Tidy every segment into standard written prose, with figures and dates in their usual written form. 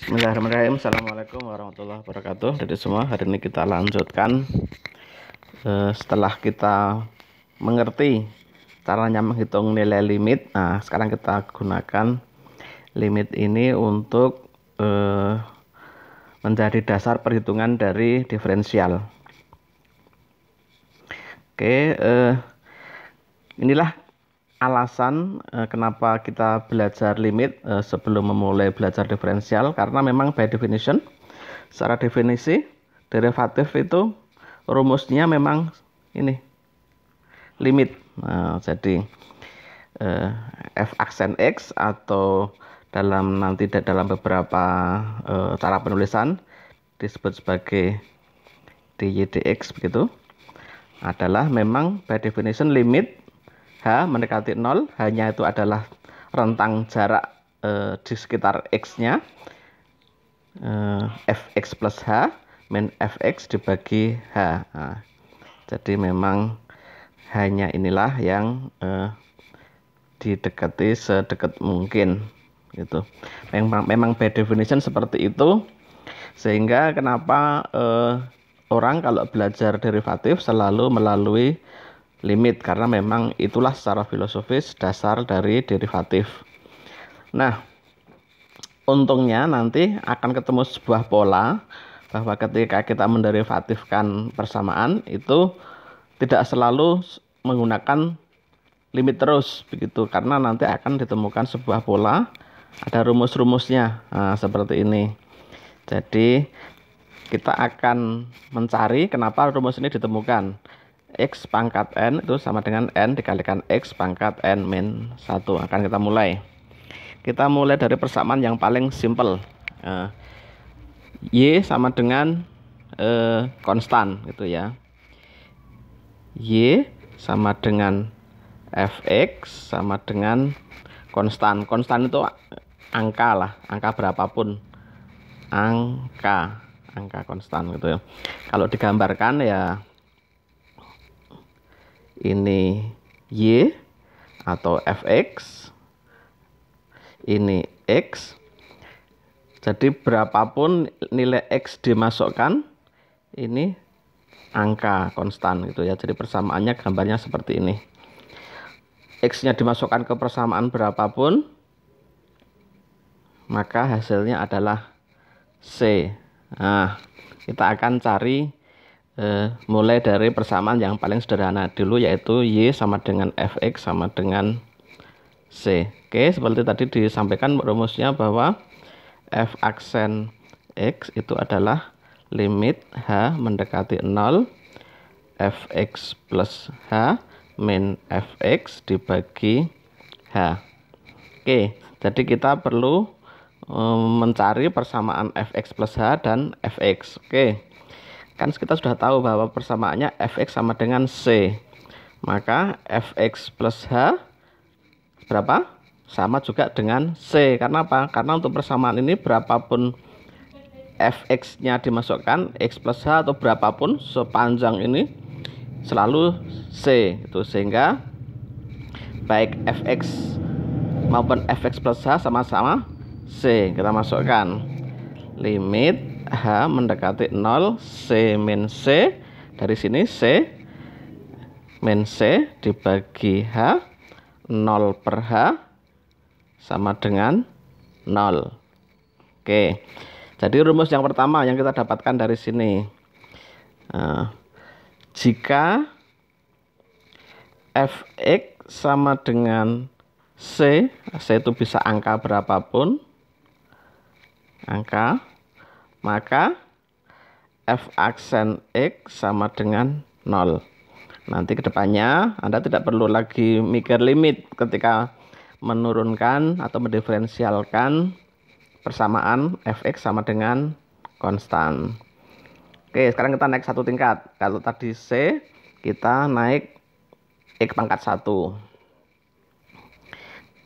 Bismillahirrahmanirrahim. Assalamualaikum warahmatullahi wabarakatuh. Jadi semua, hari ini kita lanjutkan setelah kita mengerti caranya menghitung nilai limit. Nah, sekarang kita gunakan limit ini untuk menjadi dasar perhitungan dari diferensial. Oke, inilah alasan kenapa kita belajar limit sebelum memulai belajar diferensial, karena memang by definition, secara definisi derivatif itu rumusnya memang ini limit. Nah, jadi f aksen x atau nanti dalam beberapa cara penulisan disebut sebagai dy dx begitu, adalah memang by definition limit h mendekati 0, hanya itu adalah rentang jarak di sekitar x-nya, fx plus h min fx dibagi h. Nah, jadi memang hanya inilah yang didekati sedekat mungkin gitu. Memang by definition seperti itu, sehingga kenapa orang kalau belajar derivatif selalu melalui limit, karena memang itulah secara filosofis dasar dari derivatif. Nah, untungnya nanti akan ketemu sebuah pola bahwa ketika kita menderivatifkan persamaan itu tidak selalu menggunakan limit terus begitu, karena nanti akan ditemukan sebuah pola, ada rumus-rumusnya. Nah, seperti ini. Jadi kita akan mencari kenapa rumus ini ditemukan. X pangkat n itu sama dengan n dikalikan x pangkat n min 1. Akan kita mulai. Kita mulai dari persamaan yang paling simple. Y sama dengan konstan gitu ya. Y sama dengan fx sama dengan konstan. Konstan itu angka lah, angka berapapun. Angka konstan gitu ya. Kalau digambarkan ya ini y atau fx, ini x. Jadi berapapun nilai x dimasukkan, ini angka konstan gitu ya. Jadi persamaannya gambarnya seperti ini. X-nya dimasukkan ke persamaan berapapun, maka hasilnya adalah C. Nah, kita akan cari mulai dari persamaan yang paling sederhana dulu, yaitu Y sama dengan fx sama dengan C. Oke, seperti tadi disampaikan rumusnya bahwa f aksen x itu adalah limit h mendekati 0 fx plus h min fx dibagi h. Oke, jadi kita perlu mencari persamaan fx plus h dan fx. Oke, kan kita sudah tahu bahwa persamaannya fx sama dengan c, maka fx plus h berapa? Sama juga dengan c. Karena apa? Karena untuk persamaan ini berapapun fx-nya dimasukkan, x plus h atau berapapun sepanjang ini selalu c itu, sehingga baik fx maupun fx plus h sama-sama c. Kita masukkan limit h mendekati 0 c min c, dari sini c min c dibagi h, 0 per h sama dengan 0. Oke, jadi rumus yang pertama yang kita dapatkan dari sini, jika fx sama dengan c, c itu bisa angka berapapun, maka f aksen x sama dengan 0. Nanti kedepannya Anda tidak perlu lagi mikir limit ketika menurunkan atau mendiferensialkan persamaan fx sama dengan konstan. Oke, sekarang kita naik satu tingkat. Kalau tadi c, kita naik x pangkat 1.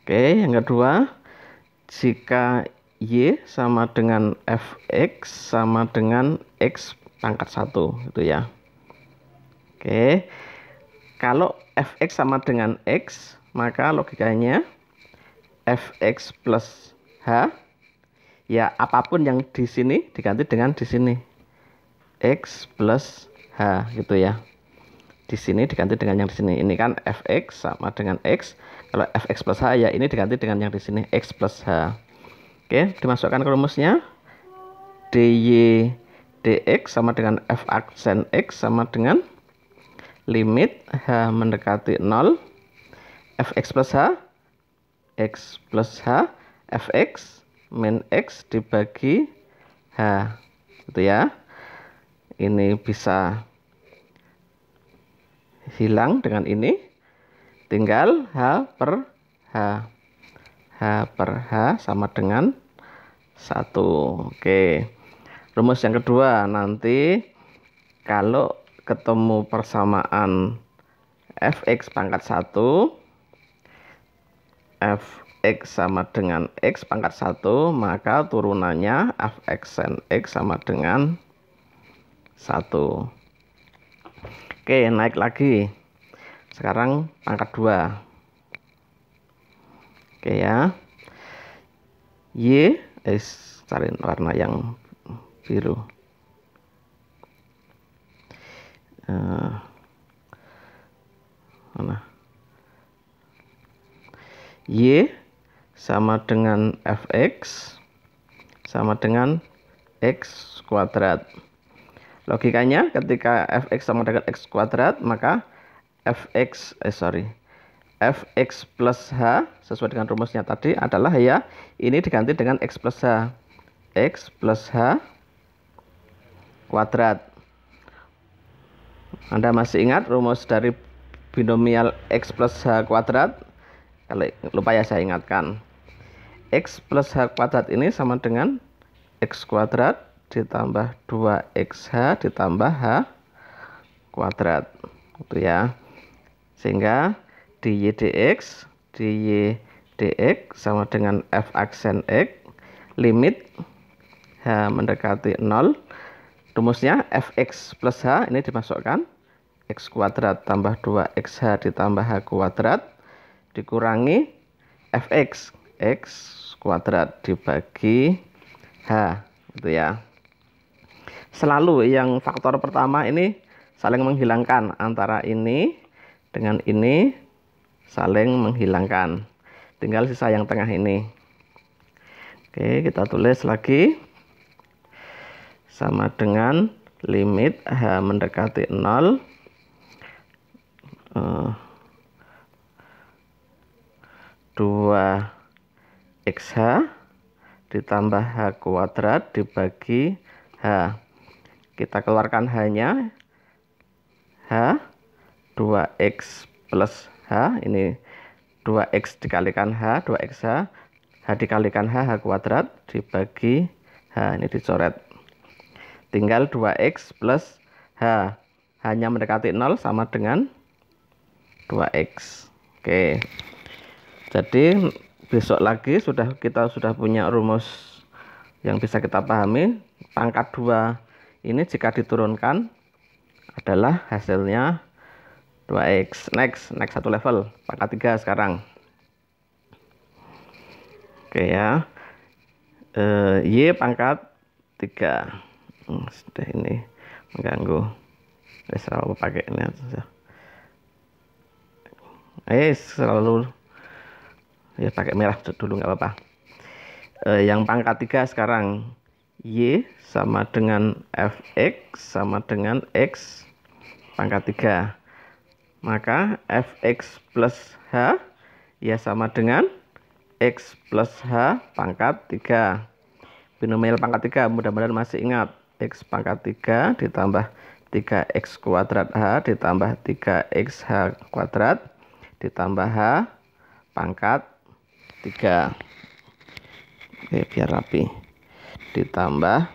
Oke, yang kedua, jika y sama dengan fx sama dengan x pangkat 1 gitu ya. Oke, kalau fx sama dengan x, maka logikanya fx plus h, ya apapun yang di sini diganti dengan di sini X plus H gitu ya. Di sini diganti dengan yang di sini. Ini kan fx sama dengan x. Kalau fx plus h ya ini diganti dengan yang di sini x plus h. Oke, dimasukkan ke rumusnya. dy dx sama dengan f aksen x sama dengan limit h mendekati 0 fx plus h x plus h fx min x dibagi h gitu ya. Ini bisa hilang dengan ini, tinggal h per h. H per h sama dengan 1. Oke, rumus yang kedua, nanti kalau ketemu persamaan fx pangkat 1, fx sama dengan x pangkat 1, maka turunannya fx sin x sama dengan 1. Oke, naik lagi. Sekarang pangkat 2. Oke ya. Y, cari warna yang biru. Mana? Y sama dengan fx sama dengan x kuadrat. Logikanya ketika fx sama dengan x kuadrat, maka fx plus h sesuai dengan rumusnya tadi adalah ya ini diganti dengan x plus h. X plus h kuadrat. Anda masih ingat rumus dari binomial x plus h kuadrat? Kalau lupa ya saya ingatkan. X plus h kuadrat ini sama dengan x kuadrat ditambah 2xh ditambah h kuadrat. Itu ya. Sehingga dy dx sama dengan f aksen x limit h mendekati 0. Rumusnya fx plus h ini dimasukkan x kuadrat tambah 2xh ditambah h kuadrat dikurangi fx x kuadrat dibagi h gitu ya. Selalu yang faktor pertama ini saling menghilangkan, antara ini dengan ini saling menghilangkan, tinggal sisa yang tengah ini. Oke, kita tulis lagi sama dengan limit h mendekati 0 2xh ditambah h kuadrat dibagi h. Kita keluarkan h-nya, h 2x plus h, ini 2x dikalikan h, 2xh, h dikalikan h kuadrat dibagi h, ini dicoret. Tinggal 2x plus h, hanya mendekati 0 sama dengan 2x. Oke, jadi besok lagi kita sudah punya rumus yang bisa kita pahami. Pangkat 2 ini jika diturunkan adalah hasilnya 2x. Next satu level, pangkat 3 sekarang. Oke ya. Y pangkat 3. Sudah ini mengganggu. Selalu pakai ini aja. Selalu ya pakai merah dulu nggak apa-apa. Yang pangkat 3 sekarang, y sama dengan fx sama dengan x pangkat 3. Maka fx plus h ya sama dengan x plus h pangkat 3. Binomial pangkat 3 mudah-mudahan masih ingat. X pangkat 3 ditambah 3x kuadrat h ditambah 3xh kuadrat ditambah h pangkat 3. Oke, biar rapi. Ditambah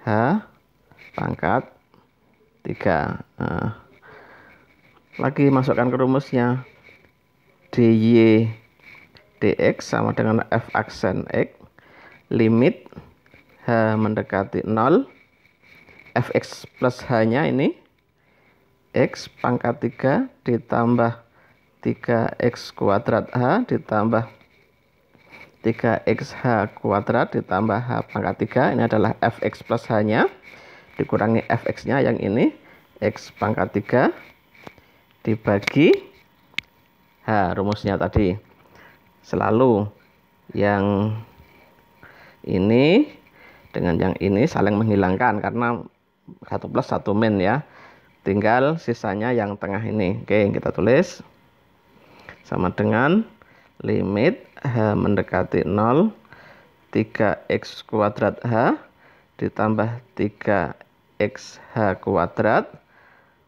h pangkat 3. Lagi masukkan ke rumusnya. dy dx sama dengan f aksen x limit h mendekati 0 fx plus h-nya ini x pangkat 3 ditambah 3x kuadrat h ditambah 3xh kuadrat ditambah h pangkat 3. Ini adalah fx plus h-nya. Dikurangi fx-nya yang ini. X pangkat 3 dibagi h, rumusnya tadi. Selalu yang ini dengan yang ini saling menghilangkan karena 1 plus 1 min ya. Tinggal sisanya yang tengah ini. Oke, kita tulis sama dengan limit h mendekati 0 3x kuadrat h ditambah 3xh kuadrat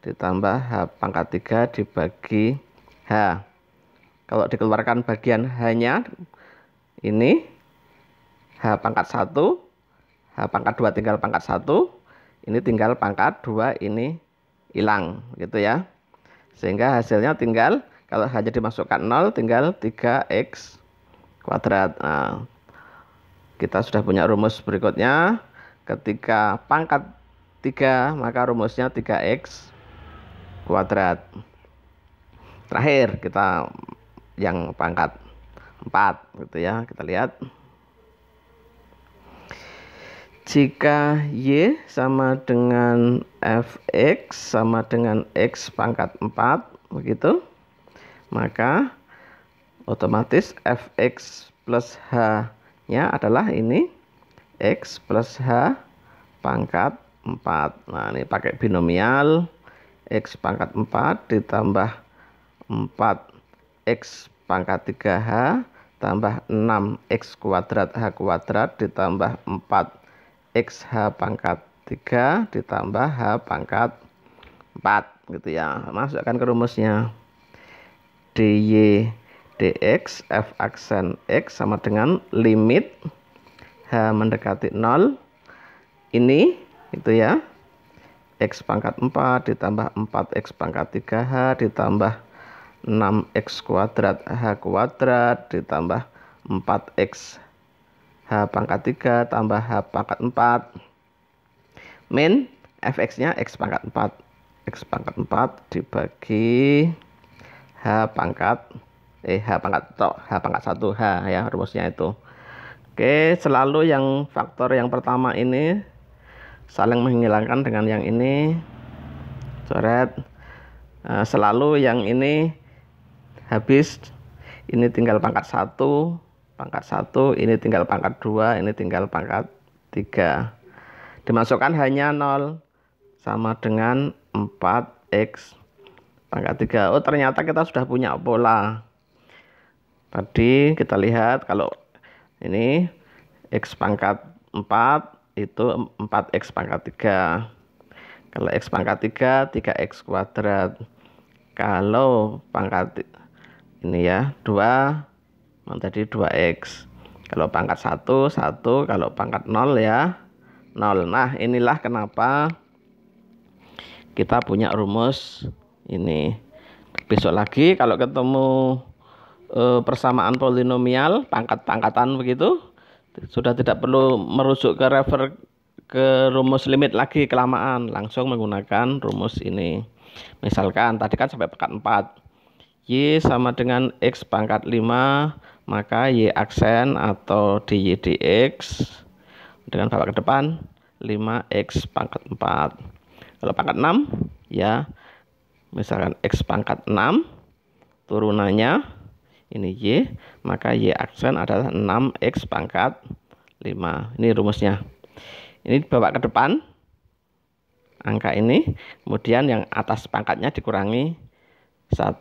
ditambah h pangkat 3 dibagi h. Kalau dikeluarkan bagian h-nya ini h pangkat 1, h pangkat 2 tinggal pangkat 1, ini tinggal pangkat 2, ini hilang gitu ya. Sehingga hasilnya tinggal kalau hanya dimasukkan 0 tinggal 3x kuadrat. Nah, kita sudah punya rumus berikutnya. Ketika pangkat 3 maka rumusnya 3x kuadrat. Terakhir kita yang pangkat 4 gitu ya. Kita lihat. Jika y sama dengan fx sama dengan x pangkat 4 begitu, maka otomatis fx plus h-nya adalah ini x plus h pangkat 4. Nah, ini pakai binomial x pangkat 4 ditambah 4x pangkat 3h tambah 6x kuadrat h kuadrat ditambah 4xh pangkat 3 ditambah h pangkat 4 gitu ya. Masukkan ke rumusnya. dy dx f aksen x sama dengan limit h mendekati 0 ini itu ya, x pangkat 4 ditambah 4x pangkat 3h ditambah 6x kuadrat h kuadrat ditambah 4x h pangkat 3 tambah h pangkat 4 min fx-nya x pangkat 4. X pangkat 4 dibagi h pangkat h pangkat 1 h ya, rumusnya itu. Oke, selalu yang faktor yang pertama ini saling menghilangkan dengan yang ini. Coret. Selalu yang ini habis, ini tinggal pangkat 1, ini tinggal pangkat 2, ini tinggal pangkat 3. Dimasukkan hanya 0 sama dengan 4x pangkat 3. Oh, ternyata kita sudah punya pola. Tadi kita lihat kalau ini x pangkat 4 itu 4x pangkat 3. Kalau x pangkat 3 3x kuadrat. Kalau pangkat ini ya 2 tadi 2x. Kalau pangkat 1 1, kalau pangkat 0 ya 0. Nah, inilah kenapa kita punya rumus ini. Besok lagi kalau ketemu persamaan polinomial pangkat-pangkatan begitu, sudah tidak perlu merujuk ke refer ke rumus limit lagi, kelamaan, langsung menggunakan rumus ini. Misalkan tadi kan sampai pangkat 4, y sama dengan x pangkat 5, maka y aksen atau dy dx dengan bawa ke depan 5x pangkat 4. Kalau pangkat 6 ya, misalkan x pangkat 6 turunannya ini y, maka y aksen adalah 6x pangkat 5. Ini rumusnya. Ini bawa ke depan angka ini, kemudian yang atas pangkatnya dikurangi 1.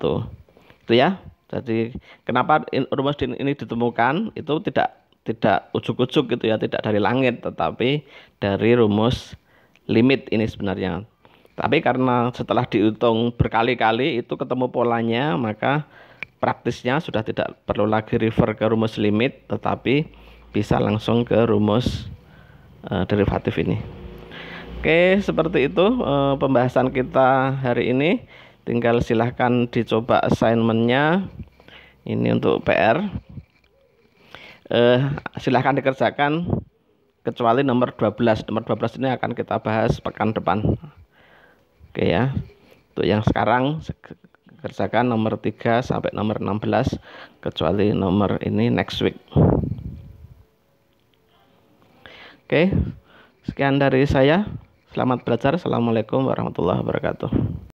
Itu ya. Jadi kenapa rumus ini ditemukan, itu tidak ujuk-ujuk gitu ya, tidak dari langit, tetapi dari rumus limit ini sebenarnya. Tapi karena setelah dihitung berkali-kali itu ketemu polanya, maka praktisnya sudah tidak perlu lagi refer ke rumus limit, tetapi bisa langsung ke rumus derivatif ini. Oke, seperti itu pembahasan kita hari ini. Tinggal silahkan dicoba assignmentnya. Ini untuk PR. Silahkan dikerjakan kecuali nomor 12. Nomor 12 ini akan kita bahas pekan depan. Oke ya. Untuk yang sekarang kerjakan nomor 3 sampai nomor 16, kecuali nomor ini next week. Oke, sekian dari saya. Selamat belajar. Assalamualaikum warahmatullahi wabarakatuh.